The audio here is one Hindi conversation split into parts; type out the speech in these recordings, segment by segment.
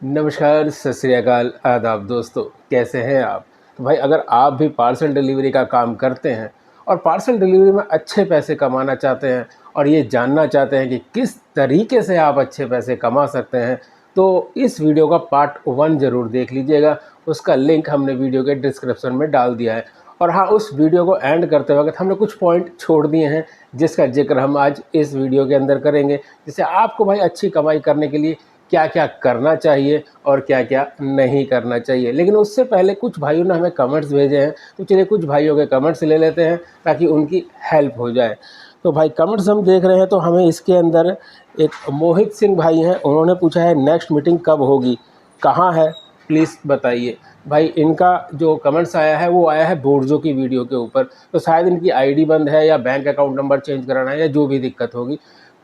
नमस्कार, सत श्री अकाल, आदाब दोस्तों, कैसे हैं आप। तो भाई अगर आप भी पार्सल डिलीवरी का काम करते हैं और पार्सल डिलीवरी में अच्छे पैसे कमाना चाहते हैं और ये जानना चाहते हैं कि किस तरीके से आप अच्छे पैसे कमा सकते हैं, तो इस वीडियो का पार्ट 1 ज़रूर देख लीजिएगा। उसका लिंक हमने वीडियो के डिस्क्रिप्शन में डाल दिया है। और हाँ, उस वीडियो को एंड करते वक्त हमने कुछ पॉइंट छोड़ दिए हैं जिसका जिक्र हम आज इस वीडियो के अंदर करेंगे, जिससे आपको भाई अच्छी कमाई करने के लिए क्या क्या करना चाहिए और क्या क्या नहीं करना चाहिए। लेकिन उससे पहले कुछ भाइयों ने हमें कमेंट्स भेजे हैं, तो चलिए कुछ भाइयों के कमेंट्स ले लेते हैं ताकि उनकी हेल्प हो जाए। तो भाई कमेंट्स हम देख रहे हैं, तो हमें इसके अंदर एक मोहित सिंह भाई हैं, उन्होंने पूछा है नेक्स्ट मीटिंग कब होगी, कहाँ है, प्लीज़ बताइए। भाई इनका जो कमेंट्स आया है वो आया है बोर्जो की वीडियो के ऊपर, तो शायद इनकी आईडी बंद है या बैंक अकाउंट नंबर चेंज कराना है या जो भी दिक्कत होगी।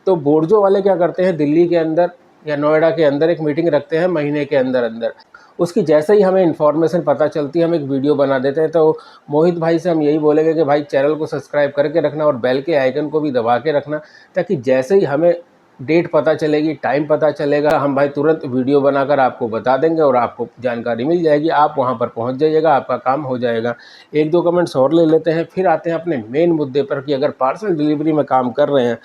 तो बोर्जो वाले क्या करते हैं, दिल्ली के अंदर या नोएडा के अंदर एक मीटिंग रखते हैं महीने के अंदर अंदर। उसकी जैसे ही हमें इन्फॉर्मेशन पता चलती है हम एक वीडियो बना देते हैं। तो मोहित भाई से हम यही बोलेंगे कि भाई चैनल को सब्सक्राइब करके रखना और बेल के आइकन को भी दबा के रखना, ताकि जैसे ही हमें डेट पता चलेगी, टाइम पता चलेगा, हम भाई तुरंत वीडियो बनाकर आपको बता देंगे और आपको जानकारी मिल जाएगी, आप वहाँ पर पहुँच जाइएगा, आपका काम हो जाएगा। एक दो कमेंट्स और ले लेते हैं, फिर आते हैं अपने मेन मुद्दे पर कि अगर पार्सल डिलीवरी में काम कर रहे हैं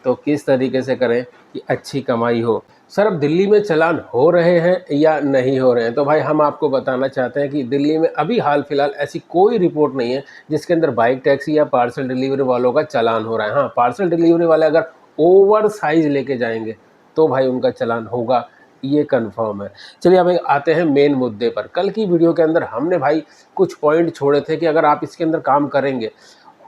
तो किस तरीके से करें कि अच्छी कमाई हो। सर, अब दिल्ली में चालान हो रहे हैं या नहीं हो रहे हैं, तो भाई हम आपको बताना चाहते हैं कि दिल्ली में अभी हाल फिलहाल ऐसी कोई रिपोर्ट नहीं है जिसके अंदर बाइक टैक्सी या पार्सल डिलीवरी वालों का चालान हो रहा है। हाँ, पार्सल डिलीवरी वाले अगर ओवर साइज लेके जाएंगे तो भाई उनका चालान होगा, ये कंफर्म है। चलिए अब आते हैं मेन मुद्दे पर। कल की वीडियो के अंदर हमने भाई कुछ पॉइंट छोड़े थे कि अगर आप इसके अंदर काम करेंगे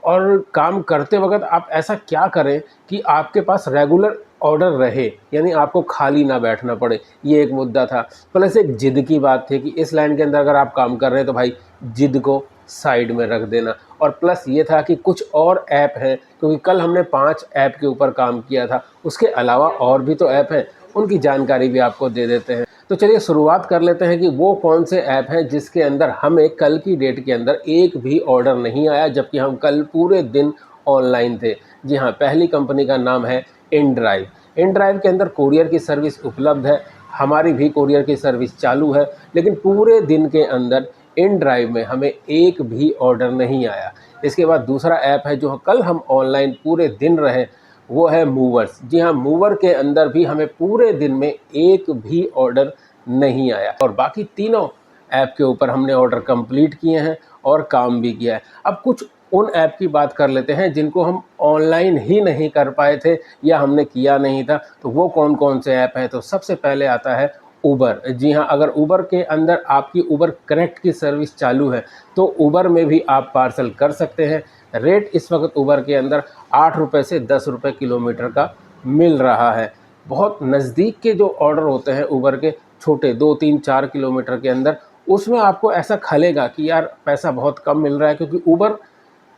और काम करते वक्त आप ऐसा क्या करें कि आपके पास रेगुलर ऑर्डर रहे, यानी आपको खाली ना बैठना पड़े, ये एक मुद्दा था। प्लस एक जिद की बात थी कि इस लाइन के अंदर अगर आप काम कर रहे हैं तो भाई जिद को साइड में रख देना। और प्लस ये था कि कुछ और ऐप हैं, क्योंकि कल हमने 5 ऐप के ऊपर काम किया था, उसके अलावा और भी तो ऐप हैं, उनकी जानकारी भी आपको दे देते हैं। तो चलिए शुरुआत कर लेते हैं कि वो कौन से ऐप हैं जिसके अंदर हमें कल की डेट के अंदर एक भी ऑर्डर नहीं आया, जबकि हम कल पूरे दिन ऑनलाइन थे। जी हाँ, पहली कंपनी का नाम है इनड्राइव। इनड्राइव के अंदर कोरियर की सर्विस उपलब्ध है, हमारी भी कोरियर की सर्विस चालू है, लेकिन पूरे दिन के अंदर इनड्राइव में हमें एक भी ऑर्डर नहीं आया। इसके बाद दूसरा ऐप है जो कल हम ऑनलाइन पूरे दिन रहे, वो है मूवर्स। जी हाँ, मूवर के अंदर भी हमें पूरे दिन में एक भी ऑर्डर नहीं आया, और बाकी तीनों ऐप के ऊपर हमने ऑर्डर कंप्लीट किए हैं और काम भी किया है। अब कुछ उन ऐप की बात कर लेते हैं जिनको हम ऑनलाइन ही नहीं कर पाए थे या हमने किया नहीं था, तो वो कौन कौन से ऐप हैं। तो सबसे पहले आता है उबर। जी हाँ, अगर उबर के अंदर आपकी उबर कनेक्ट की सर्विस चालू है तो उबर में भी आप पार्सल कर सकते हैं। रेट इस वक्त उबर के अंदर 8 रुपये से 10 रुपये किलोमीटर का मिल रहा है। बहुत नज़दीक के जो ऑर्डर होते हैं उबर के, छोटे 2, 3, 4 किलोमीटर के अंदर, उसमें आपको ऐसा खलेगा कि यार पैसा बहुत कम मिल रहा है, क्योंकि उबर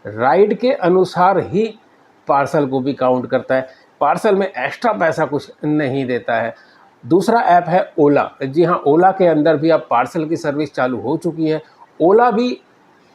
राइड के अनुसार ही पार्सल को भी काउंट करता है, पार्सल में एक्स्ट्रा पैसा कुछ नहीं देता है। दूसरा ऐप है ओला। जी हाँ, ओला के अंदर भी अब पार्सल की सर्विस चालू हो चुकी है। ओला भी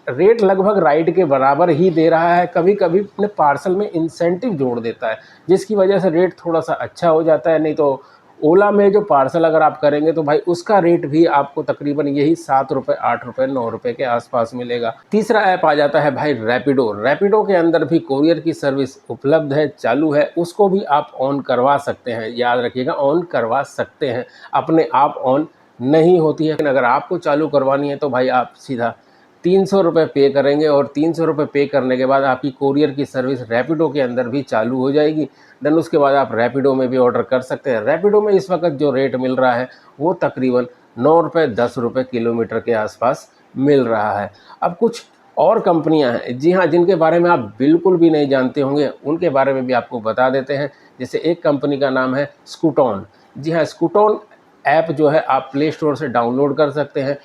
रेट लगभग राइड के बराबर ही दे रहा है, कभी कभी अपने पार्सल में इंसेंटिव जोड़ देता है, जिसकी वजह से रेट थोड़ा सा अच्छा हो जाता है। नहीं तो ओला में जो पार्सल अगर आप करेंगे तो भाई उसका रेट भी आपको तकरीबन यही 7 रुपये, 8 रुपये, 9 रुपये के आसपास मिलेगा। तीसरा ऐप आ जाता है भाई रैपिडो। रैपिडो के अंदर भी कोरियर की सर्विस उपलब्ध है, चालू है, उसको भी आप ऑन करवा सकते हैं। याद रखिएगा, ऑन करवा सकते हैं, अपने आप ऑन नहीं होती है। लेकिन अगर आपको चालू करवानी है तो भाई आप सीधा 300 रुपये पे करेंगे, और 300 रुपये पे करने के बाद आपकी कोरियर की सर्विस रैपिडो के अंदर भी चालू हो जाएगी। देन उसके बाद आप रैपिडो में भी ऑर्डर कर सकते हैं। रैपिडो में इस वक्त जो रेट मिल रहा है वो तकरीबन 9 रुपये 10 रुपये किलोमीटर के आसपास मिल रहा है। अब कुछ और कंपनियां हैं, जी हाँ, जिनके बारे में आप बिल्कुल भी नहीं जानते होंगे, उनके बारे में भी आपको बता देते हैं। जैसे एक कंपनी का नाम है स्कूटॉन। जी हाँ, स्कूटॉन ऐप जो है आप प्ले स्टोर से डाउनलोड कर सकते हैं।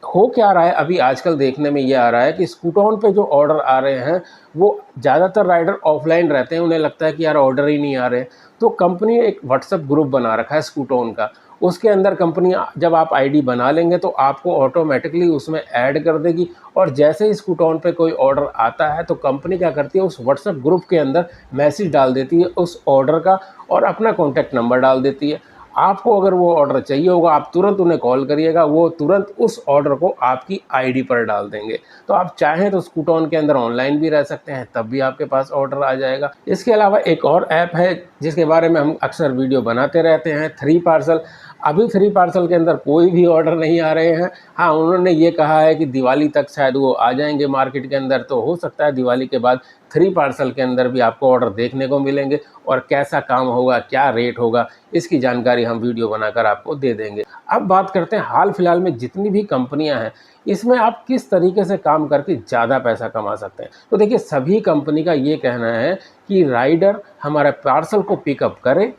हो क्या रहा है, अभी आजकल देखने में ये आ रहा है कि स्कूटॉन पे जो ऑर्डर आ रहे हैं वो ज़्यादातर राइडर ऑफलाइन रहते हैं, उन्हें लगता है कि यार ऑर्डर ही नहीं आ रहे, तो कंपनी ने एक व्हाट्सएप ग्रुप बना रखा है स्कूटॉन का। उसके अंदर कंपनी, जब आप आईडी बना लेंगे तो आपको ऑटोमेटिकली उसमें ऐड कर देगी, और जैसे ही स्कूटॉन पे कोई ऑर्डर आता है तो कंपनी क्या करती है, उस व्हाट्सएप ग्रुप के अंदर मैसेज डाल देती है उस ऑर्डर का और अपना कॉन्टैक्ट नंबर डाल देती है। आपको अगर वो ऑर्डर चाहिए होगा, आप तुरंत उन्हें कॉल करिएगा, वो तुरंत उस ऑर्डर को आपकी आईडी पर डाल देंगे। तो आप चाहें तो स्कूटॉन के अंदर ऑनलाइन भी रह सकते हैं, तब भी आपके पास ऑर्डर आ जाएगा। इसके अलावा एक और ऐप है जिसके बारे में हम अक्सर वीडियो बनाते रहते हैं, थ्री पार्सल। अभी थ्री पार्सल के अंदर कोई भी ऑर्डर नहीं आ रहे हैं। हाँ, उन्होंने ये कहा है कि दिवाली तक शायद वो आ जाएंगे मार्केट के अंदर, तो हो सकता है दिवाली के बाद थ्री पार्सल के अंदर भी आपको ऑर्डर देखने को मिलेंगे। और कैसा काम होगा, क्या रेट होगा, इसकी जानकारी हम वीडियो बनाकर आपको दे देंगे। अब बात करते हैं हाल फिलहाल में जितनी भी कंपनियां हैं, इसमें आप किस तरीके से काम करके ज़्यादा पैसा कमा सकते हैं। तो देखिए, सभी कंपनी का ये कहना है कि राइडर हमारे पार्सल को पिकअप करे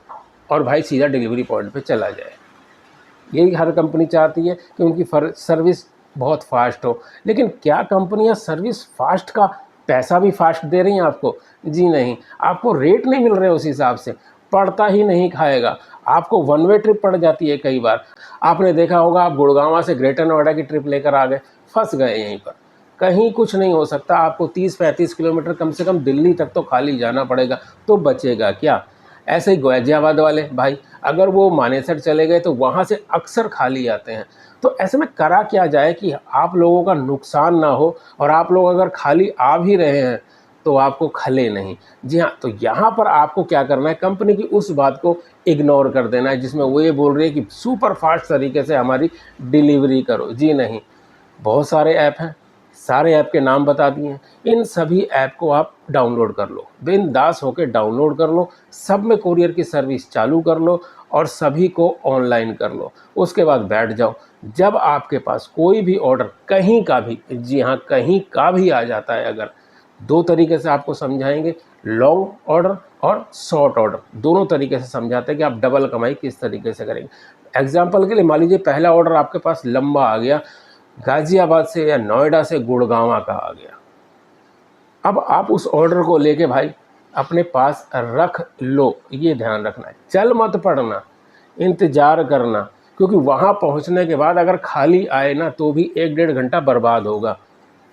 और भाई सीधा डिलीवरी पॉइंट पे चला जाए। यही हर कंपनी चाहती है कि उनकी सर्विस बहुत फास्ट हो। लेकिन क्या कंपनियां सर्विस फास्ट का पैसा भी फास्ट दे रही हैं आपको? जी नहीं, आपको रेट नहीं मिल रहे उस हिसाब से, पड़ता ही नहीं खाएगा। आपको वन वे ट्रिप पड़ जाती है कई बार। आपने देखा होगा, आप गुड़गांव से ग्रेटर नोएडा की ट्रिप लेकर आ गए, फंस गए यहीं पर, कहीं कुछ नहीं हो सकता। आपको 30-35 किलोमीटर कम से कम दिल्ली तक तो खाली जाना पड़ेगा, तो बचेगा क्या? ऐसे ही गाजियाबाद वाले भाई, अगर वो मानेसर चले गए तो वहाँ से अक्सर खाली आते हैं। तो ऐसे में करा क्या जाए कि आप लोगों का नुकसान ना हो, और आप लोग अगर खाली आ भी रहे हैं तो आपको खले नहीं। जी हाँ, तो यहाँ पर आपको क्या करना है, कंपनी की उस बात को इग्नोर कर देना है जिसमें वो ये बोल रही है कि सुपर फास्ट तरीके से हमारी डिलीवरी करो। जी नहीं, बहुत सारे ऐप हैं, सारे ऐप के नाम बता दिए हैं। इन सभी ऐप को आप डाउनलोड कर लो, बिंदास होकर डाउनलोड कर लो, सब में कुरियर की सर्विस चालू कर लो और सभी को ऑनलाइन कर लो। उसके बाद बैठ जाओ। जब आपके पास कोई भी ऑर्डर कहीं का भी, जी हाँ कहीं का भी आ जाता है, अगर दो तरीके से आपको समझाएंगे, लॉन्ग ऑर्डर और शॉर्ट ऑर्डर, दोनों तरीके से समझाते हैं कि आप डबल कमाई किस तरीके से करेंगे। एग्जाम्पल के लिए मान लीजिए पहला ऑर्डर आपके पास लंबा आ गया, गाजियाबाद से या नोएडा से गुड़गांव का आ गया। अब आप उस ऑर्डर को लेके भाई अपने पास रख लो, ये ध्यान रखना है। चल मत पड़ना, इंतज़ार करना, क्योंकि वहाँ पहुँचने के बाद अगर खाली आए ना तो भी 1-1.5 घंटा बर्बाद होगा।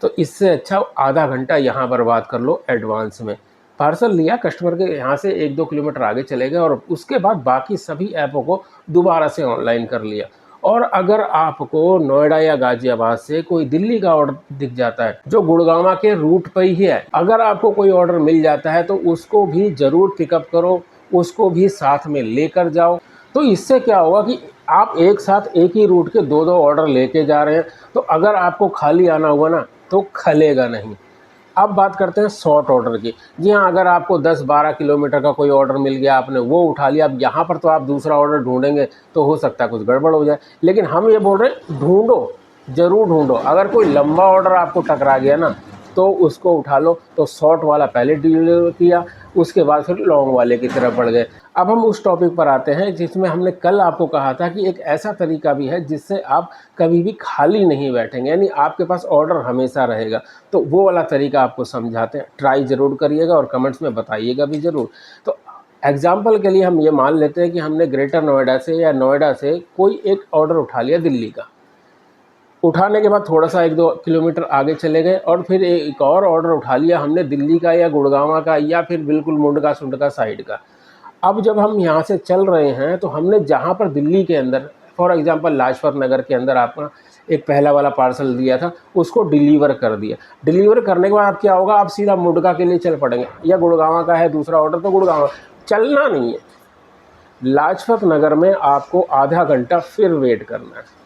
तो इससे अच्छा आधा घंटा यहाँ बर्बाद कर लो एडवांस में। पार्सल लिया, कस्टमर के यहाँ से 1-2 किलोमीटर आगे चले गए और उसके बाद बाकी सभी ऐपों को दोबारा से ऑनलाइन कर लिया। और अगर आपको नोएडा या गाजियाबाद से कोई दिल्ली का ऑर्डर दिख जाता है जो गुड़गांव के रूट पर ही है, अगर आपको कोई ऑर्डर मिल जाता है तो उसको भी ज़रूर पिकअप करो, उसको भी साथ में लेकर जाओ। तो इससे क्या होगा कि आप एक साथ एक ही रूट के 2-2 ऑर्डर लेके जा रहे हैं, तो अगर आपको खाली आना हुआ ना तो खलेगा नहीं। अब बात करते हैं शॉर्ट ऑर्डर की। जी हाँ, अगर आपको 10-12 किलोमीटर का कोई ऑर्डर मिल गया, आपने वो उठा लिया, अब यहाँ पर तो आप दूसरा ऑर्डर ढूंढेंगे तो हो सकता है कुछ गड़बड़ हो जाए। लेकिन हम ये बोल रहे हैं ढूंढो, ज़रूर ढूंढो। अगर कोई लंबा ऑर्डर आपको टकरा गया ना तो उसको उठा लो। तो शॉर्ट वाला पहले डिलीवर किया, उसके बाद फिर लॉन्ग वाले की तरफ बढ़ गए। अब हम उस टॉपिक पर आते हैं जिसमें हमने कल आपको कहा था कि एक ऐसा तरीका भी है जिससे आप कभी भी खाली नहीं बैठेंगे, यानी आपके पास ऑर्डर हमेशा रहेगा। तो वो वाला तरीका आपको समझाते हैं, ट्राई ज़रूर करिएगा और कमेंट्स में बताइएगा भी ज़रूर। तो एग्जाम्पल के लिए हम ये मान लेते हैं कि हमने ग्रेटर नोएडा से या नोएडा से कोई एक ऑर्डर उठा लिया दिल्ली का। उठाने के बाद थोड़ा सा 1-2 किलोमीटर आगे चले गए और फिर एक और ऑर्डर उठा लिया हमने दिल्ली का या गुड़गांव का या फिर बिल्कुल मुंडका सुंडका साइड का। अब जब हम यहाँ से चल रहे हैं तो हमने जहाँ पर दिल्ली के अंदर फॉर एग्जांपल लाजपत नगर के अंदर आपका एक पहला वाला पार्सल दिया था, उसको डिलीवर कर दिया। डिलीवर करने के बाद क्या होगा, आप सीधा मुंडका के लिए चल पड़ेंगे, या गुड़गांव का है दूसरा ऑर्डर तो गुड़गांव, चलना नहीं है। लाजपत नगर में आपको आधा घंटा फिर वेट करना है।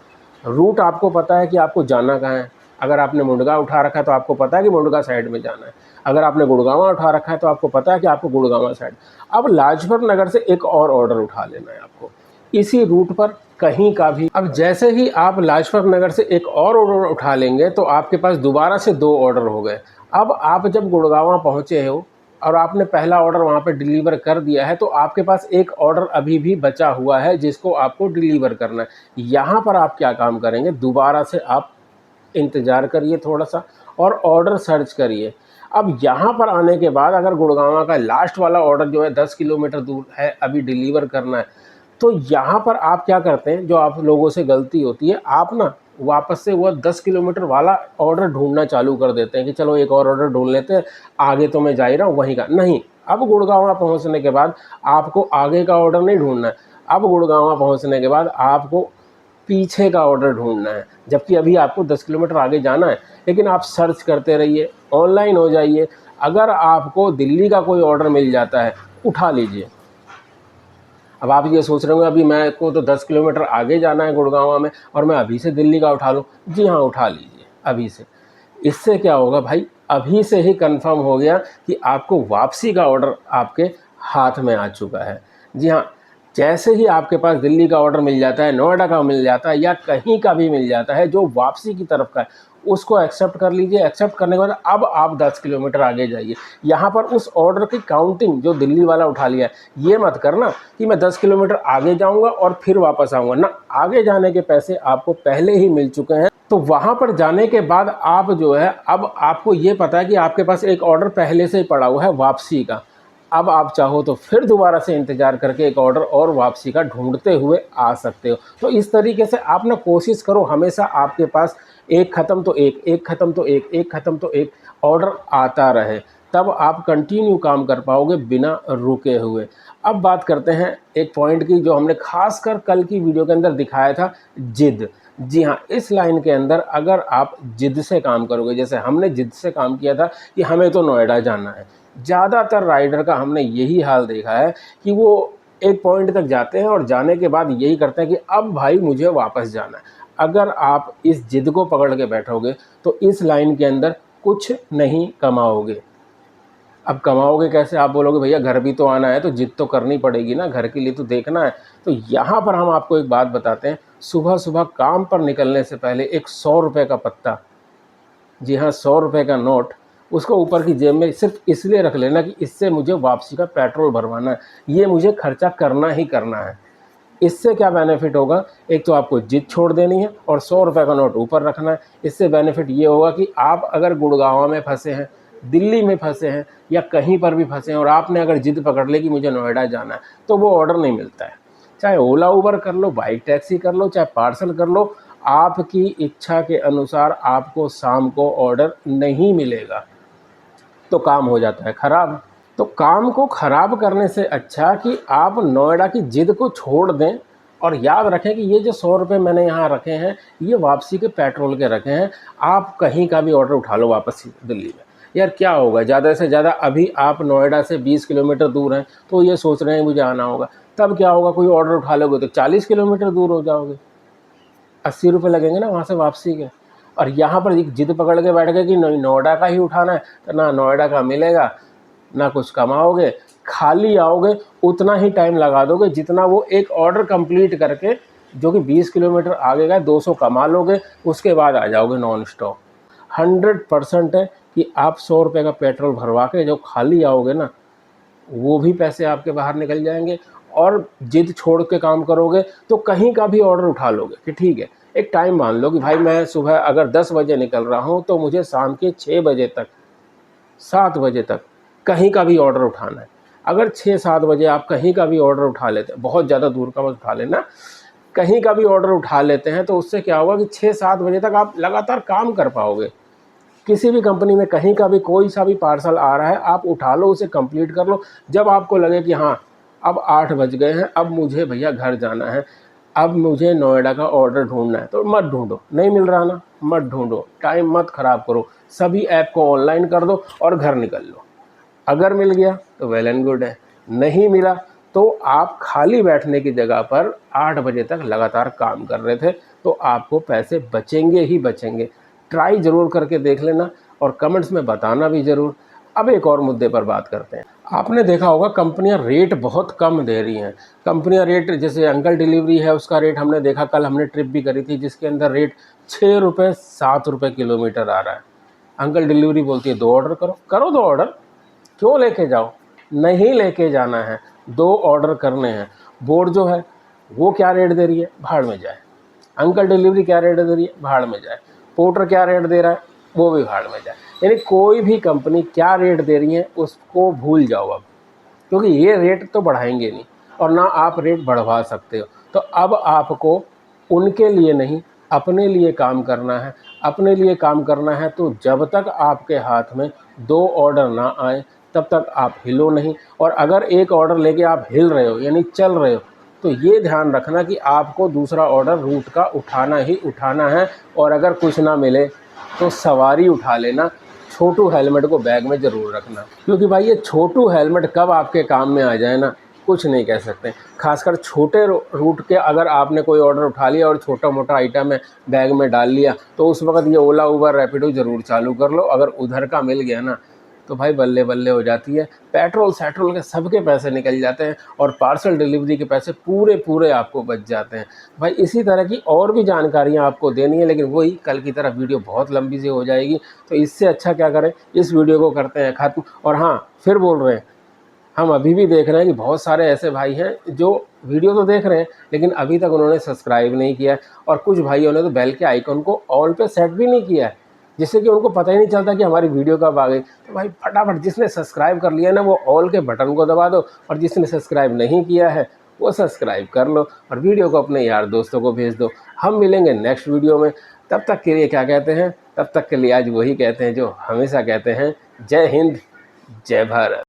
रूट आपको पता है कि आपको जाना कहाँ है। अगर आपने मुंडगा उठा रखा है तो आपको पता है कि मुंडगा साइड में जाना है। अगर आपने गुड़गांव उठा रखा है तो आपको पता है कि आपको गुड़गांव साइड। अब लाजपत नगर से एक और ऑर्डर उठा लेना है आपको इसी रूट पर कहीं का भी। अब जैसे ही आप लाजपत नगर से एक और ऑर्डर उठा लेंगे तो आपके पास दोबारा से 2 ऑर्डर हो गए। अब आप जब गुड़गांव पहुँचे हो और आपने पहला ऑर्डर वहाँ पे डिलीवर कर दिया है तो आपके पास एक ऑर्डर अभी भी बचा हुआ है जिसको आपको डिलीवर करना है। यहाँ पर आप क्या काम करेंगे, दोबारा से आप इंतज़ार करिए थोड़ा सा और ऑर्डर सर्च करिए। अब यहाँ पर आने के बाद अगर गुड़गांव का लास्ट वाला ऑर्डर जो है 10 किलोमीटर दूर है, अभी डिलीवर करना है, तो यहाँ पर आप क्या करते हैं, जो आप लोगों से गलती होती है, आप ना वापस से वो 10 किलोमीटर वाला ऑर्डर ढूंढना चालू कर देते हैं कि चलो एक और ऑर्डर ढूंढ लेते हैं, आगे तो मैं जा ही रहा हूँ वहीं का। नहीं, अब गुड़गांव पहुँचने के बाद आपको आगे का ऑर्डर नहीं ढूंढना है, अब गुड़गांव पहुंचने के बाद आपको पीछे का ऑर्डर ढूंढना है, जबकि अभी आपको 10 किलोमीटर आगे जाना है। लेकिन आप सर्च करते रहिए, ऑनलाइन हो जाइए। अगर आपको दिल्ली का कोई ऑर्डर मिल जाता है, उठा लीजिए। अब आप ये सोच रहे होंगे अभी मैं को तो 10 किलोमीटर आगे जाना है गुड़गांव में, और मैं अभी से दिल्ली का उठा लूँ। जी हाँ, उठा लीजिए अभी से। इससे क्या होगा भाई, अभी से ही कंफर्म हो गया कि आपको वापसी का ऑर्डर आपके हाथ में आ चुका है। जी हाँ, जैसे ही आपके पास दिल्ली का ऑर्डर मिल जाता है, नोएडा का मिल जाता है, या कहीं का भी मिल जाता है जो वापसी की तरफ का है, उसको एक्सेप्ट कर लीजिए। एक्सेप्ट करने के बाद अब आप 10 किलोमीटर आगे जाइए। यहाँ पर उस ऑर्डर की काउंटिंग जो दिल्ली वाला उठा लिया है, ये मत करना कि मैं 10 किलोमीटर आगे जाऊँगा और फिर वापस आऊँगा ना। आगे जाने के पैसे आपको पहले ही मिल चुके हैं। तो वहाँ पर जाने के बाद आप जो है, अब आपको ये पता है कि आपके पास एक ऑर्डर पहले से ही पड़ा हुआ है वापसी का। अब आप चाहो तो फिर दोबारा से इंतज़ार करके एक ऑर्डर और वापसी का ढूंढते हुए आ सकते हो। तो इस तरीके से आप ना कोशिश करो, हमेशा आपके पास एक ख़त्म तो एक, एक ख़त्म तो एक, एक ख़त्म तो एक ऑर्डर आता रहे। तब आप कंटिन्यू काम कर पाओगे बिना रुके हुए। अब बात करते हैं एक पॉइंट की जो हमने खासकर कल की वीडियो के अंदर दिखाया था, जिद। जी हाँ, इस लाइन के अंदर अगर आप जिद से काम करोगे, जैसे हमने जिद से काम किया था कि हमें तो नोएडा जाना है, ज़्यादातर राइडर का हमने यही हाल देखा है कि वो एक पॉइंट तक जाते हैं और जाने के बाद यही करते हैं कि अब भाई मुझे वापस जाना है। अगर आप इस जिद को पकड़ के बैठोगे तो इस लाइन के अंदर कुछ नहीं कमाओगे। अब कमाओगे कैसे, आप बोलोगे भैया घर भी तो आना है, तो जिद तो करनी पड़ेगी ना, घर के लिए तो देखना है। तो यहाँ पर हम आपको एक बात बताते हैं, सुबह सुबह काम पर निकलने से पहले एक 100 रुपये का पत्ता, जी हाँ 100 रुपये का नोट, उसको ऊपर की जेब में सिर्फ इसलिए रख लेना कि इससे मुझे वापसी का पेट्रोल भरवाना है, ये मुझे खर्चा करना ही करना है। इससे क्या बेनिफिट होगा, एक तो आपको जिद छोड़ देनी है और 100 रुपये का नोट ऊपर रखना है। इससे बेनिफिट ये होगा कि आप अगर गुड़गांव में फंसे हैं, दिल्ली में फंसे हैं, या कहीं पर भी फंसे हैं, और आपने अगर जिद पकड़ ली कि मुझे नोएडा जाना है, तो वो ऑर्डर नहीं मिलता है। चाहे ओला उबर कर लो, बाइक टैक्सी कर लो, चाहे पार्सल कर लो, आपकी इच्छा के अनुसार आपको शाम को ऑर्डर नहीं मिलेगा, तो काम हो जाता है ख़राब। तो काम को ख़राब करने से अच्छा कि आप नोएडा की जिद को छोड़ दें और याद रखें कि ये जो 100 रुपये मैंने यहाँ रखे हैं, ये वापसी के पेट्रोल के रखे हैं। आप कहीं का भी ऑर्डर उठा लो वापस दिल्ली में, यार क्या होगा, ज़्यादा से ज़्यादा अभी आप नोएडा से 20 किलोमीटर दूर हैं, तो ये सोच रहे हैं मुझे आना होगा, तब क्या होगा, कोई ऑर्डर उठा लोगे तो 40 किलोमीटर दूर हो जाओगे, 80 रुपये लगेंगे ना वहाँ से वापसी के। और यहाँ पर एक जिद पकड़ के बैठ गए कि नहीं नोएडा का ही उठाना है, तो ना नोएडा का मिलेगा, ना कुछ कमाओगे, खाली आओगे, उतना ही टाइम लगा दोगे जितना वो एक ऑर्डर कंप्लीट करके, जो कि 20 किलोमीटर आगे का 200 कमा लोगे, उसके बाद आ जाओगे नॉन स्टॉप। 100% है कि आप 100 रुपये का पेट्रोल भरवा के जो खाली आओगे ना, वो भी पैसे आपके बाहर निकल जाएंगे। और जिद छोड़ के काम करोगे तो कहीं का भी ऑर्डर उठा लोगे कि ठीक है, एक टाइम मान लो कि भाई मैं सुबह अगर 10 बजे निकल रहा हूँ तो मुझे शाम के 6 बजे तक, 7 बजे तक कहीं का भी ऑर्डर उठाना है। अगर 6-7 बजे आप कहीं का भी ऑर्डर उठा लेते हैं, बहुत ज़्यादा दूर का मत उठा लेना, कहीं का भी ऑर्डर उठा लेते हैं, तो उससे क्या होगा कि 6-7 बजे तक आप लगातार काम कर पाओगे। किसी भी कंपनी में कहीं का भी कोई सा भी पार्सल आ रहा है, आप उठा लो, उसे कंप्लीट कर लो। जब आपको लगे कि हाँ अब 8 बज गए हैं, अब मुझे भैया घर जाना है, अब मुझे नोएडा का ऑर्डर ढूंढना है, तो मत ढूंढो, नहीं मिल रहा ना, मत ढूंढो, टाइम मत ख़राब करो, सभी ऐप को ऑनलाइन कर दो और घर निकल लो। अगर मिल गया तो वेल एंड गुड है, नहीं मिला तो आप खाली बैठने की जगह पर 8 बजे तक लगातार काम कर रहे थे, तो आपको पैसे बचेंगे ही बचेंगे। ट्राई ज़रूर करके देख लेना और कमेंट्स में बताना भी ज़रूर। अब एक और मुद्दे पर बात करते हैं। आपने देखा होगा कंपनियां रेट बहुत कम दे रही हैं। कंपनियां रेट, जैसे अंकल डिलीवरी है, उसका रेट हमने देखा, कल हमने ट्रिप भी करी थी जिसके अंदर रेट 6 रुपये 7 रुपये किलोमीटर आ रहा है। अंकल डिलीवरी बोलती है 2 ऑर्डर करो, करो 2 ऑर्डर, क्यों लेके जाओ, नहीं लेके जाना है, 2 ऑर्डर करने हैं। बोर्ड जो है वो क्या रेट दे रही है, भाड़ में जाए। अंकल डिलीवरी क्या रेट दे रही है, भाड़ में जाए। पोर्टर क्या रेट दे रहा है, वो भी भाड़ में जाए। यानी कोई भी कंपनी क्या रेट दे रही है उसको भूल जाओ अब, क्योंकि ये रेट तो बढ़ाएंगे नहीं और ना आप रेट बढ़वा सकते हो। तो अब आपको उनके लिए नहीं, अपने लिए काम करना है। अपने लिए काम करना है तो जब तक आपके हाथ में 2 ऑर्डर ना आए तब तक आप हिलो नहीं। और अगर एक ऑर्डर लेके आप हिल रहे हो यानी चल रहे हो, तो ये ध्यान रखना कि आपको दूसरा ऑर्डर रूट का उठाना ही उठाना है, और अगर कुछ ना मिले तो सवारी उठा लेना। छोटू हेलमेट को बैग में ज़रूर रखना, क्योंकि भाई ये छोटू हेलमेट कब आपके काम में आ जाए ना, कुछ नहीं कह सकते। खासकर छोटे रूट के अगर आपने कोई ऑर्डर उठा लिया और छोटा मोटा आइटम है बैग में डाल लिया, तो उस वक्त ये ओला उबर रैपिडो ज़रूर चालू कर लो। अगर उधर का मिल गया ना तो भाई बल्ले बल्ले हो जाती है। पेट्रोल सेट्रोल के सबके पैसे निकल जाते हैं और पार्सल डिलीवरी के पैसे पूरे पूरे आपको बच जाते हैं। भाई इसी तरह की और भी जानकारियाँ आपको देनी है, लेकिन वही कल की तरह वीडियो बहुत लंबी सी हो जाएगी। तो इससे अच्छा क्या करें, इस वीडियो को करते हैं ख़त्म। और हाँ, फिर बोल रहे हैं, हम अभी भी देख रहे हैं कि बहुत सारे ऐसे भाई हैं जो वीडियो तो देख रहे हैं लेकिन अभी तक उन्होंने सब्सक्राइब नहीं किया है, और कुछ भाइयों ने तो बेल के आइकन को ऑल पे सेट भी नहीं किया है, जिससे कि उनको पता ही नहीं चलता कि हमारी वीडियो कब आ गई। तो भाई फटाफट जिसने सब्सक्राइब कर लिया ना वो ऑल के बटन को दबा दो, और जिसने सब्सक्राइब नहीं किया है वो सब्सक्राइब कर लो और वीडियो को अपने यार दोस्तों को भेज दो। हम मिलेंगे नेक्स्ट वीडियो में, तब तक के लिए क्या कहते हैं, तब तक के लिए आज वही कहते हैं जो हमेशा कहते हैं, जय हिंद, जय भारत।